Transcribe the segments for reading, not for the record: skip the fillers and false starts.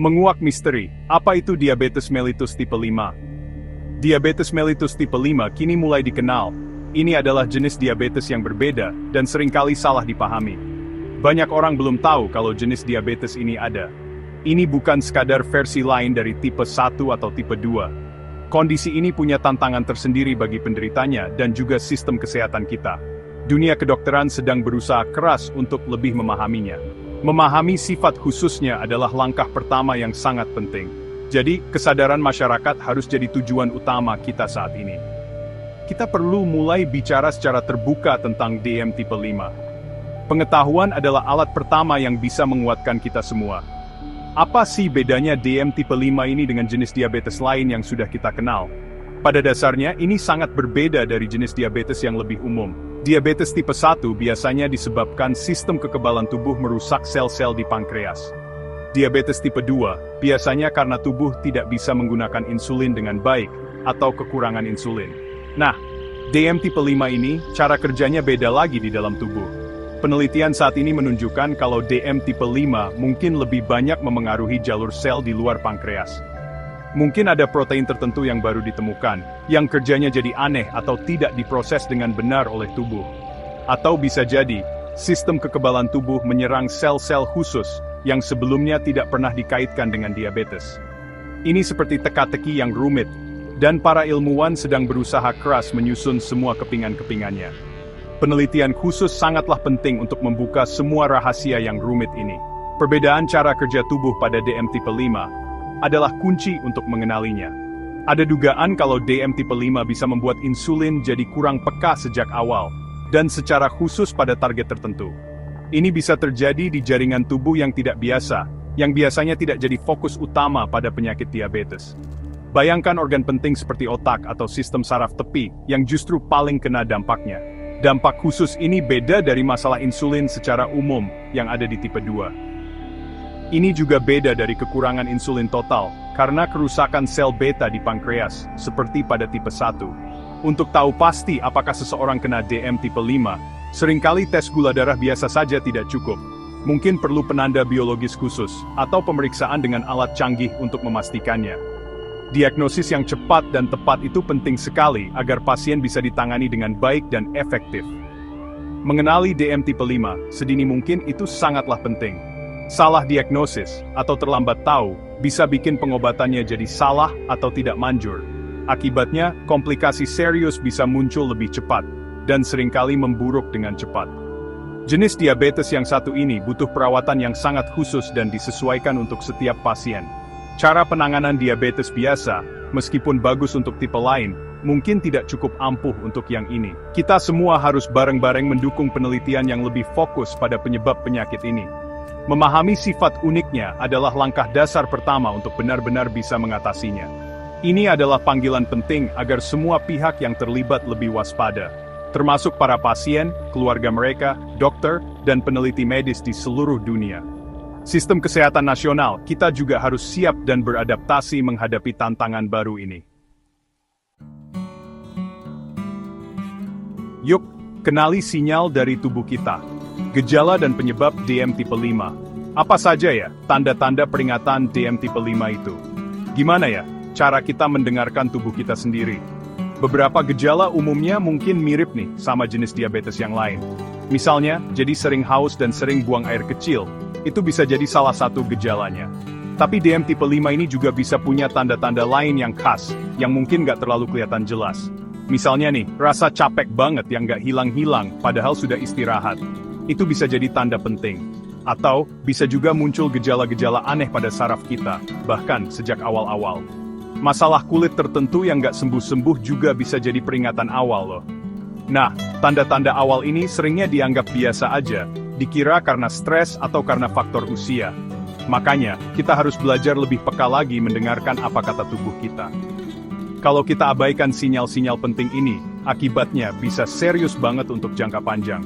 Menguak misteri, apa itu diabetes mellitus tipe 5? Diabetes mellitus tipe 5 kini mulai dikenal. Ini adalah jenis diabetes yang berbeda dan seringkali salah dipahami. Banyak orang belum tahu kalau jenis diabetes ini ada. Ini bukan sekadar versi lain dari tipe 1 atau tipe 2. Kondisi ini punya tantangan tersendiri bagi penderitanya dan juga sistem kesehatan kita. Dunia kedokteran sedang berusaha keras untuk lebih memahaminya. Memahami sifat khususnya adalah langkah pertama yang sangat penting. Jadi, kesadaran masyarakat harus jadi tujuan utama kita saat ini. Kita perlu mulai bicara secara terbuka tentang DM tipe 5. Pengetahuan adalah alat pertama yang bisa menguatkan kita semua. Apa sih bedanya DM tipe 5 ini dengan jenis diabetes lain yang sudah kita kenal? Pada dasarnya, ini sangat berbeda dari jenis diabetes yang lebih umum. Diabetes tipe 1 biasanya disebabkan sistem kekebalan tubuh merusak sel-sel di pankreas. Diabetes tipe 2 biasanya karena tubuh tidak bisa menggunakan insulin dengan baik atau kekurangan insulin. Nah, DM tipe 5 ini, cara kerjanya beda lagi di dalam tubuh. Penelitian saat ini menunjukkan kalau DM tipe 5 mungkin lebih banyak memengaruhi jalur sel di luar pankreas. Mungkin ada protein tertentu yang baru ditemukan, yang kerjanya jadi aneh atau tidak diproses dengan benar oleh tubuh. Atau bisa jadi, sistem kekebalan tubuh menyerang sel-sel khusus, yang sebelumnya tidak pernah dikaitkan dengan diabetes. Ini seperti teka-teki yang rumit, dan para ilmuwan sedang berusaha keras menyusun semua kepingan-kepingannya. Penelitian khusus sangatlah penting untuk membuka semua rahasia yang rumit ini. Perbedaan cara kerja tubuh pada DM tipe 5 adalah kunci untuk mengenalinya. Ada dugaan kalau DM tipe 5 bisa membuat insulin jadi kurang peka sejak awal, dan secara khusus pada target tertentu. Ini bisa terjadi di jaringan tubuh yang tidak biasa, yang biasanya tidak jadi fokus utama pada penyakit diabetes. Bayangkan organ penting seperti otak atau sistem saraf tepi, yang justru paling kena dampaknya. Dampak khusus ini beda dari masalah insulin secara umum yang ada di tipe 2. Ini juga beda dari kekurangan insulin total, karena kerusakan sel beta di pankreas, seperti pada tipe 1. Untuk tahu pasti apakah seseorang kena DM tipe 5, seringkali tes gula darah biasa saja tidak cukup. Mungkin perlu penanda biologis khusus, atau pemeriksaan dengan alat canggih untuk memastikannya. Diagnosis yang cepat dan tepat itu penting sekali agar pasien bisa ditangani dengan baik dan efektif. Mengenali DM tipe 5 sedini mungkin itu sangatlah penting. Salah diagnosis atau terlambat tahu bisa bikin pengobatannya jadi salah atau tidak manjur. Akibatnya, komplikasi serius bisa muncul lebih cepat dan seringkali memburuk dengan cepat. Jenis diabetes yang satu ini butuh perawatan yang sangat khusus dan disesuaikan untuk setiap pasien. Cara penanganan diabetes biasa, meskipun bagus untuk tipe lain, mungkin tidak cukup ampuh untuk yang ini. Kita semua harus bareng-bareng mendukung penelitian yang lebih fokus pada penyebab penyakit ini. Memahami sifat uniknya adalah langkah dasar pertama untuk benar-benar bisa mengatasinya. Ini adalah panggilan penting agar semua pihak yang terlibat lebih waspada, termasuk para pasien, keluarga mereka, dokter, dan peneliti medis di seluruh dunia. Sistem kesehatan nasional, kita juga harus siap dan beradaptasi menghadapi tantangan baru ini. Yuk, kenali sinyal dari tubuh kita. Gejala dan penyebab DM tipe 5. Apa saja ya tanda-tanda peringatan DM tipe 5 itu? Gimana ya cara kita mendengarkan tubuh kita sendiri? Beberapa gejala umumnya mungkin mirip nih sama jenis diabetes yang lain. Misalnya, jadi sering haus dan sering buang air kecil. Itu bisa jadi salah satu gejalanya. Tapi DM tipe 5 ini juga bisa punya tanda-tanda lain yang khas, yang mungkin nggak terlalu kelihatan jelas. Misalnya nih, rasa capek banget yang nggak hilang-hilang padahal sudah istirahat. Itu bisa jadi tanda penting. Atau, bisa juga muncul gejala-gejala aneh pada saraf kita, bahkan sejak awal-awal. Masalah kulit tertentu yang nggak sembuh-sembuh juga bisa jadi peringatan awal loh. Nah, tanda-tanda awal ini seringnya dianggap biasa aja, dikira karena stres atau karena faktor usia. Makanya, kita harus belajar lebih peka lagi mendengarkan apa kata tubuh kita. Kalau kita abaikan sinyal-sinyal penting ini, akibatnya bisa serius banget untuk jangka panjang.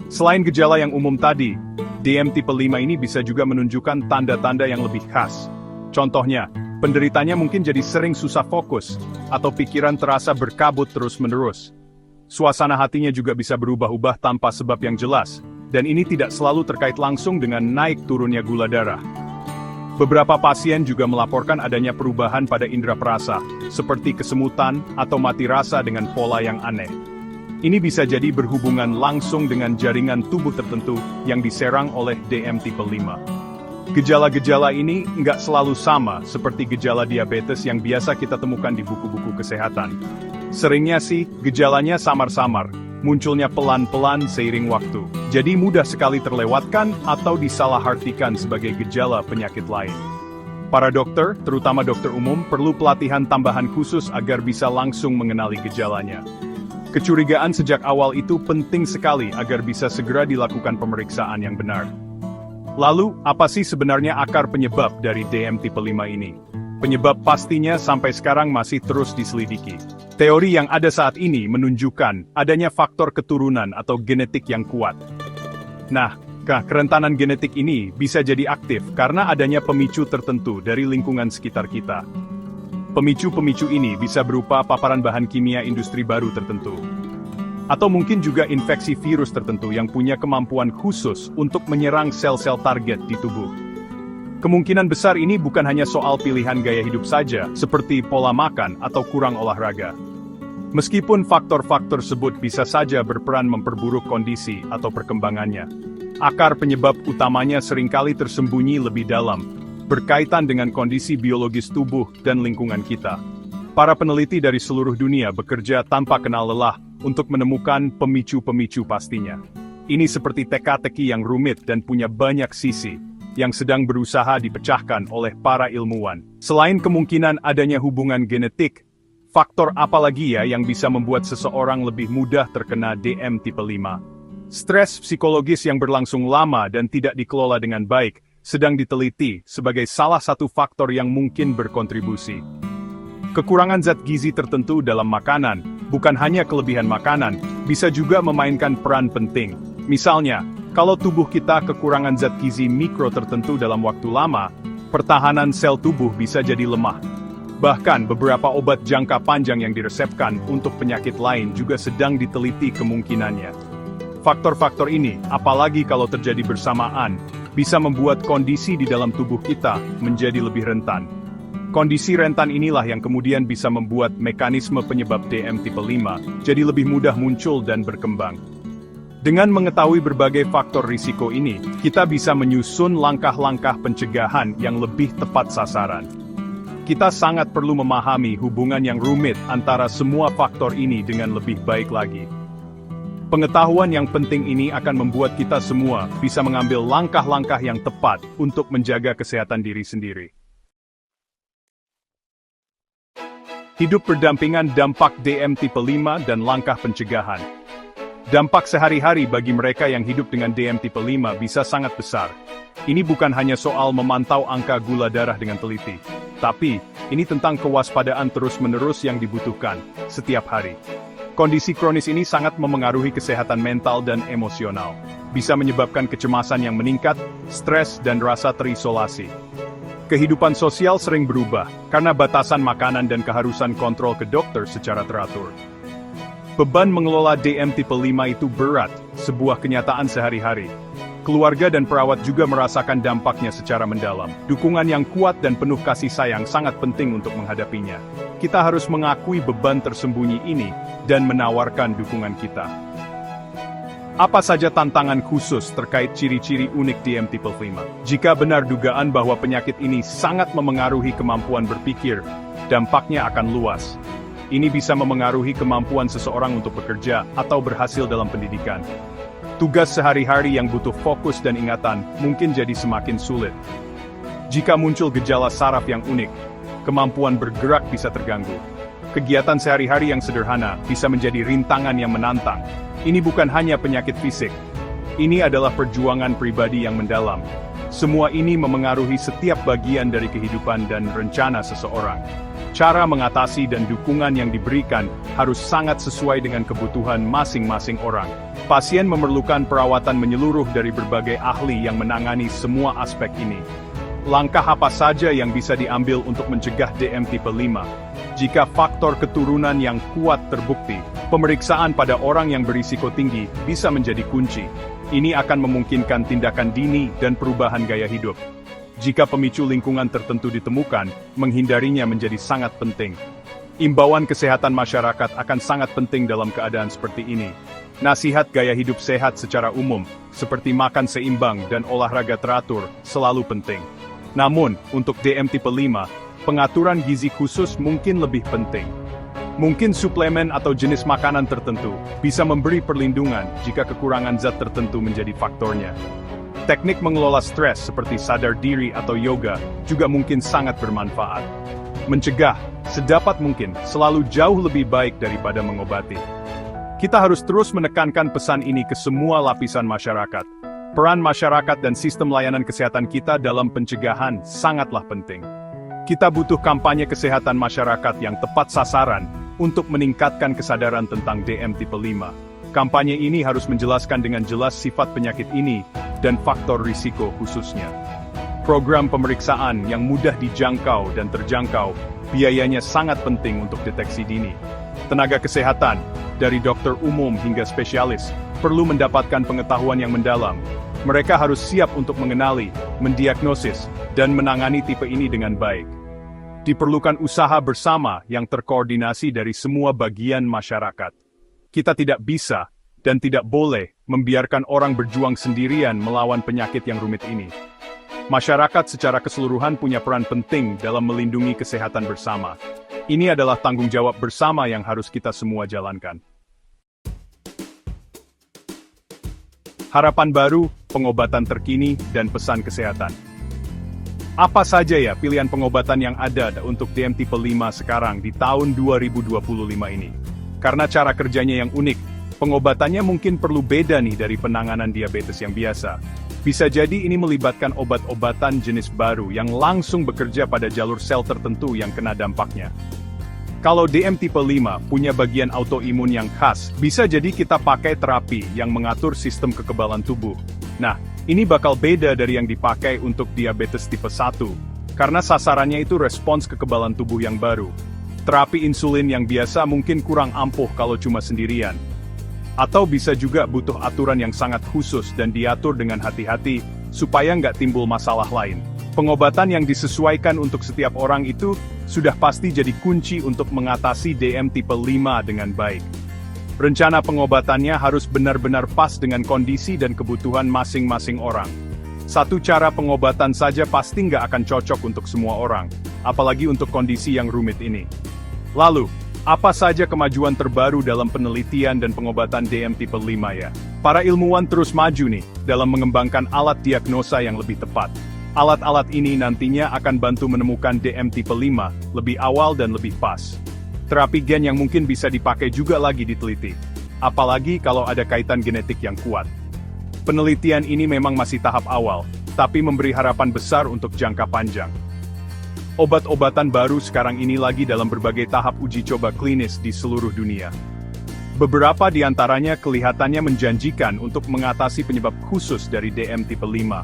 Selain gejala yang umum tadi, DM tipe 5 ini bisa juga menunjukkan tanda-tanda yang lebih khas. Contohnya, penderitanya mungkin jadi sering susah fokus, atau pikiran terasa berkabut terus-menerus. Suasana hatinya juga bisa berubah-ubah tanpa sebab yang jelas, dan ini tidak selalu terkait langsung dengan naik turunnya gula darah. Beberapa pasien juga melaporkan adanya perubahan pada indera perasa, seperti kesemutan atau mati rasa dengan pola yang aneh. Ini bisa jadi berhubungan langsung dengan jaringan tubuh tertentu yang diserang oleh DM tipe 5. Gejala-gejala ini nggak selalu sama seperti gejala diabetes yang biasa kita temukan di buku-buku kesehatan. Seringnya sih, gejalanya samar-samar, munculnya pelan-pelan seiring waktu. Jadi mudah sekali terlewatkan atau disalahartikan sebagai gejala penyakit lain. Para dokter, terutama dokter umum, perlu pelatihan tambahan khusus agar bisa langsung mengenali gejalanya. Kecurigaan sejak awal itu penting sekali agar bisa segera dilakukan pemeriksaan yang benar. Lalu, apa sih sebenarnya akar penyebab dari DM tipe 5 ini? Penyebab pastinya sampai sekarang masih terus diselidiki. Teori yang ada saat ini menunjukkan adanya faktor keturunan atau genetik yang kuat. Nah, kerentanan genetik ini bisa jadi aktif karena adanya pemicu tertentu dari lingkungan sekitar kita. Pemicu-pemicu ini bisa berupa paparan bahan kimia industri baru tertentu. Atau mungkin juga infeksi virus tertentu yang punya kemampuan khusus untuk menyerang sel-sel target di tubuh. Kemungkinan besar ini bukan hanya soal pilihan gaya hidup saja, seperti pola makan atau kurang olahraga. Meskipun faktor-faktor tersebut bisa saja berperan memperburuk kondisi atau perkembangannya, akar penyebab utamanya seringkali tersembunyi lebih dalam, berkaitan dengan kondisi biologis tubuh dan lingkungan kita. Para peneliti dari seluruh dunia bekerja tanpa kenal lelah untuk menemukan pemicu-pemicu pastinya. Ini seperti teka-teki yang rumit dan punya banyak sisi, yang sedang berusaha dipecahkan oleh para ilmuwan. Selain kemungkinan adanya hubungan genetik, faktor apa lagi ya yang bisa membuat seseorang lebih mudah terkena DM tipe 5? Stres psikologis yang berlangsung lama dan tidak dikelola dengan baik, sedang diteliti sebagai salah satu faktor yang mungkin berkontribusi. Kekurangan zat gizi tertentu dalam makanan, bukan hanya kelebihan makanan, bisa juga memainkan peran penting. Misalnya, kalau tubuh kita kekurangan zat gizi mikro tertentu dalam waktu lama, pertahanan sel tubuh bisa jadi lemah. Bahkan beberapa obat jangka panjang yang diresepkan untuk penyakit lain juga sedang diteliti kemungkinannya. Faktor-faktor ini, apalagi kalau terjadi bersamaan, bisa membuat kondisi di dalam tubuh kita menjadi lebih rentan. Kondisi rentan inilah yang kemudian bisa membuat mekanisme penyebab DM tipe 5 jadi lebih mudah muncul dan berkembang. Dengan mengetahui berbagai faktor risiko ini, kita bisa menyusun langkah-langkah pencegahan yang lebih tepat sasaran. Kita sangat perlu memahami hubungan yang rumit antara semua faktor ini dengan lebih baik lagi. Pengetahuan yang penting ini akan membuat kita semua bisa mengambil langkah-langkah yang tepat untuk menjaga kesehatan diri sendiri. Hidup berdampingan dampak DM tipe 5 dan langkah pencegahan. Dampak sehari-hari bagi mereka yang hidup dengan DM tipe 5 bisa sangat besar. Ini bukan hanya soal memantau angka gula darah dengan teliti, tapi ini tentang kewaspadaan terus-menerus yang dibutuhkan setiap hari. Kondisi kronis ini sangat memengaruhi kesehatan mental dan emosional. Bisa menyebabkan kecemasan yang meningkat, stres, dan rasa terisolasi. Kehidupan sosial sering berubah, karena batasan makanan dan keharusan kontrol ke dokter secara teratur. Beban mengelola DM tipe 5 itu berat, sebuah kenyataan sehari-hari. Keluarga dan perawat juga merasakan dampaknya secara mendalam. Dukungan yang kuat dan penuh kasih sayang sangat penting untuk menghadapinya. Kita harus mengakui beban tersembunyi ini, dan menawarkan dukungan kita. Apa saja tantangan khusus terkait ciri-ciri unik DM tipe 5? Jika benar dugaan bahwa penyakit ini sangat memengaruhi kemampuan berpikir, dampaknya akan luas. Ini bisa memengaruhi kemampuan seseorang untuk bekerja atau berhasil dalam pendidikan. Tugas sehari-hari yang butuh fokus dan ingatan mungkin jadi semakin sulit. Jika muncul gejala saraf yang unik, kemampuan bergerak bisa terganggu. Kegiatan sehari-hari yang sederhana bisa menjadi rintangan yang menantang. Ini bukan hanya penyakit fisik. Ini adalah perjuangan pribadi yang mendalam. Semua ini memengaruhi setiap bagian dari kehidupan dan rencana seseorang. Cara mengatasi dan dukungan yang diberikan harus sangat sesuai dengan kebutuhan masing-masing orang. Pasien memerlukan perawatan menyeluruh dari berbagai ahli yang menangani semua aspek ini. Langkah apa saja yang bisa diambil untuk mencegah DM tipe 5? Jika faktor keturunan yang kuat terbukti, pemeriksaan pada orang yang berisiko tinggi bisa menjadi kunci. Ini akan memungkinkan tindakan dini dan perubahan gaya hidup. Jika pemicu lingkungan tertentu ditemukan, menghindarinya menjadi sangat penting. Imbauan kesehatan masyarakat akan sangat penting dalam keadaan seperti ini. Nasihat gaya hidup sehat secara umum, seperti makan seimbang dan olahraga teratur, selalu penting. Namun, untuk DM tipe 5, pengaturan gizi khusus mungkin lebih penting. Mungkin suplemen atau jenis makanan tertentu bisa memberi perlindungan jika kekurangan zat tertentu menjadi faktornya. Teknik mengelola stres seperti sadar diri atau yoga juga mungkin sangat bermanfaat. Mencegah, sedapat mungkin, selalu jauh lebih baik daripada mengobati. Kita harus terus menekankan pesan ini ke semua lapisan masyarakat. Peran masyarakat dan sistem layanan kesehatan kita dalam pencegahan sangatlah penting. Kita butuh kampanye kesehatan masyarakat yang tepat sasaran untuk meningkatkan kesadaran tentang DM tipe 5. Kampanye ini harus menjelaskan dengan jelas sifat penyakit ini dan faktor risiko khususnya. Program pemeriksaan yang mudah dijangkau dan terjangkau, biayanya sangat penting untuk deteksi dini. Tenaga kesehatan, dari dokter umum hingga spesialis, perlu mendapatkan pengetahuan yang mendalam. Mereka harus siap untuk mengenali, mendiagnosis, dan menangani tipe ini dengan baik. Diperlukan usaha bersama yang terkoordinasi dari semua bagian masyarakat. Kita tidak bisa dan tidak boleh membiarkan orang berjuang sendirian melawan penyakit yang rumit ini. Masyarakat secara keseluruhan punya peran penting dalam melindungi kesehatan bersama. Ini adalah tanggung jawab bersama yang harus kita semua jalankan. Harapan baru, pengobatan terkini, dan pesan kesehatan. Apa saja ya pilihan pengobatan yang ada untuk DM tipe 5 sekarang di tahun 2025 ini? Karena cara kerjanya yang unik, pengobatannya mungkin perlu beda nih dari penanganan diabetes yang biasa. Bisa jadi ini melibatkan obat-obatan jenis baru yang langsung bekerja pada jalur sel tertentu yang kena dampaknya. Kalau DM tipe 5 punya bagian autoimun yang khas, bisa jadi kita pakai terapi yang mengatur sistem kekebalan tubuh. Nah, ini bakal beda dari yang dipakai untuk diabetes tipe 1, karena sasarannya itu respons kekebalan tubuh yang baru. Terapi insulin yang biasa mungkin kurang ampuh kalau cuma sendirian. Atau bisa juga butuh aturan yang sangat khusus dan diatur dengan hati-hati, supaya nggak timbul masalah lain. Pengobatan yang disesuaikan untuk setiap orang itu, sudah pasti jadi kunci untuk mengatasi DM tipe 5 dengan baik. Rencana pengobatannya harus benar-benar pas dengan kondisi dan kebutuhan masing-masing orang. Satu cara pengobatan saja pasti nggak akan cocok untuk semua orang, apalagi untuk kondisi yang rumit ini. Lalu, apa saja kemajuan terbaru dalam penelitian dan pengobatan DM tipe 5 ya? Para ilmuwan terus maju nih, dalam mengembangkan alat diagnosa yang lebih tepat. Alat-alat ini nantinya akan bantu menemukan DM tipe 5, lebih awal dan lebih pas. Terapi gen yang mungkin bisa dipakai juga lagi diteliti. Apalagi kalau ada kaitan genetik yang kuat. Penelitian ini memang masih tahap awal, tapi memberi harapan besar untuk jangka panjang. Obat-obatan baru sekarang ini lagi dalam berbagai tahap uji coba klinis di seluruh dunia. Beberapa di antaranya kelihatannya menjanjikan untuk mengatasi penyebab khusus dari DM tipe 5.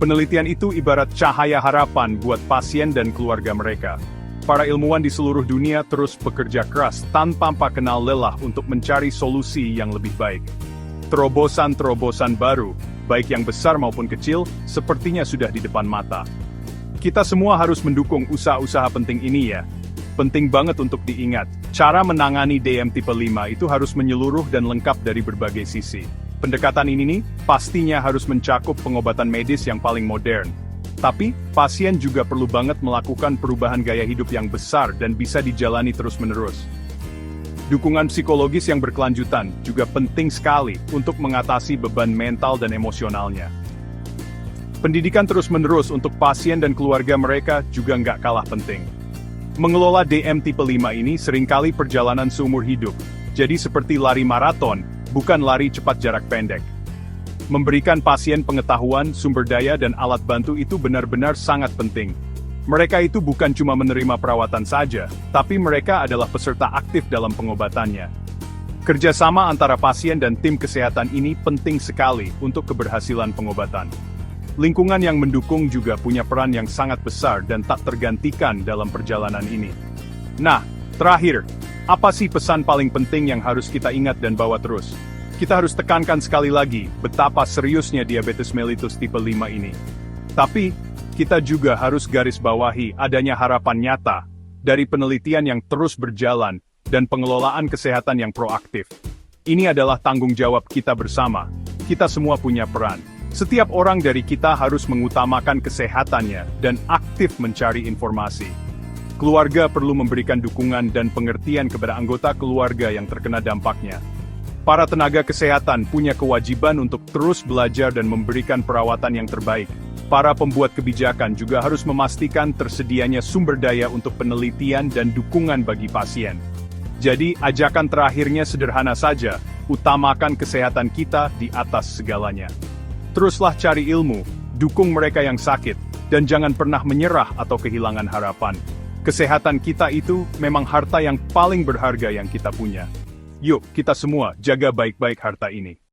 Penelitian itu ibarat cahaya harapan buat pasien dan keluarga mereka. Para ilmuwan di seluruh dunia terus bekerja keras tanpa kenal lelah untuk mencari solusi yang lebih baik. Terobosan-terobosan baru, baik yang besar maupun kecil, sepertinya sudah di depan mata. Kita semua harus mendukung usaha-usaha penting ini ya. Penting banget untuk diingat, cara menangani DM tipe 5 itu harus menyeluruh dan lengkap dari berbagai sisi. Pendekatan ini nih, pastinya harus mencakup pengobatan medis yang paling modern. Tapi, pasien juga perlu banget melakukan perubahan gaya hidup yang besar dan bisa dijalani terus-menerus. Dukungan psikologis yang berkelanjutan juga penting sekali untuk mengatasi beban mental dan emosionalnya. Pendidikan terus-menerus untuk pasien dan keluarga mereka juga nggak kalah penting. Mengelola DM tipe 5 ini seringkali perjalanan seumur hidup, jadi seperti lari maraton, bukan lari cepat jarak pendek. Memberikan pasien pengetahuan, sumber daya dan alat bantu itu benar-benar sangat penting. Mereka itu bukan cuma menerima perawatan saja, tapi mereka adalah peserta aktif dalam pengobatannya. Kerjasama antara pasien dan tim kesehatan ini penting sekali untuk keberhasilan pengobatan. Lingkungan yang mendukung juga punya peran yang sangat besar dan tak tergantikan dalam perjalanan ini. Nah, terakhir, apa sih pesan paling penting yang harus kita ingat dan bawa terus? Kita harus tekankan sekali lagi betapa seriusnya diabetes mellitus tipe 5 ini. Tapi, kita juga harus garis bawahi adanya harapan nyata dari penelitian yang terus berjalan dan pengelolaan kesehatan yang proaktif. Ini adalah tanggung jawab kita bersama. Kita semua punya peran. Setiap orang dari kita harus mengutamakan kesehatannya dan aktif mencari informasi. Keluarga perlu memberikan dukungan dan pengertian kepada anggota keluarga yang terkena dampaknya. Para tenaga kesehatan punya kewajiban untuk terus belajar dan memberikan perawatan yang terbaik. Para pembuat kebijakan juga harus memastikan tersedianya sumber daya untuk penelitian dan dukungan bagi pasien. Jadi, ajakan terakhirnya sederhana saja, utamakan kesehatan kita di atas segalanya. Teruslah cari ilmu, dukung mereka yang sakit, dan jangan pernah menyerah atau kehilangan harapan. Kesehatan kita itu memang harta yang paling berharga yang kita punya. Yuk, kita semua jaga baik-baik harta ini.